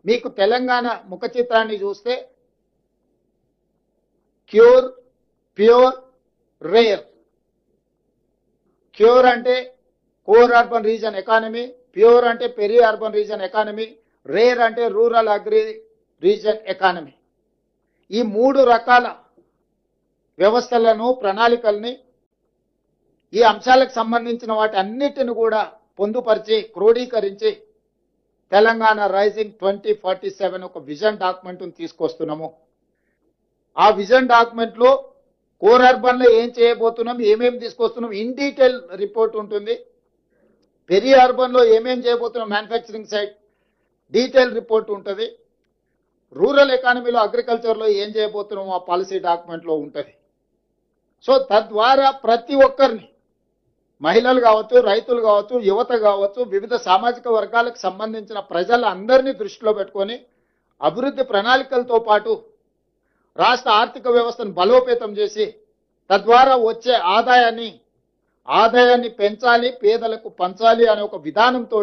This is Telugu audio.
మీకు తెలంగాణ ముఖ చిత్రాన్ని చూస్తే క్యూర్, ప్యూర్, రేర్. క్యూర్ అంటే core urban region economy, PURE అంటే peri urban region economy, RARE అంటే రూరల్ అగ్రి రీజన్ ఎకానమీ. ఈ 3 రకాల వ్యవస్థలను, ప్రణాళికల్ని, ఈ అంశాలకు సంబంధించిన వాటి అన్నిటిని కూడా పొందుపరిచి క్రోడీకరించి తెలంగాణ రైజింగ్ 2047 ఒక విజన్ డాక్యుమెంట్ తీసుకొస్తున్నాము. ఆ విజన్ డాక్యుమెంట్ లో కోర్ అర్బన్ లో ఏం చేయబోతున్నాం, ఏమేమి తీసుకొస్తున్నాం, ఇన్ డీటెయిల్ రిపోర్ట్ ఉంటుంది. పెరి అర్బన్ లో ఏమేం చేయబోతున్నాం, మ్యానుఫ్యాక్చరింగ్ సైడ్ డీటెయిల్ రిపోర్ట్ ఉంటుంది. రూరల్ ఎకానమీలో, అగ్రికల్చర్ లో ఏం చేయబోతున్నాం ఆ పాలసీ డాక్యుమెంట్ లో ఉంటుంది. సో తద్వారా ప్రతి ఒక్కరిని, మహిళలు కావచ్చు, రైతులు కావచ్చు, యువత కావచ్చు, వివిధ సామాజిక వర్గాలకు సంబంధించిన ప్రజలందరినీ దృష్టిలో పెట్టుకొని అభివృద్ధి ప్రణాళికలతో పాటు రాష్ట్ర ఆర్థిక వ్యవస్థను బలోపేతం చేసి తద్వారా వచ్చే ఆదాయాన్ని పెంచాలి, పేదలకు పంచాలి అనే ఒక విధానంతో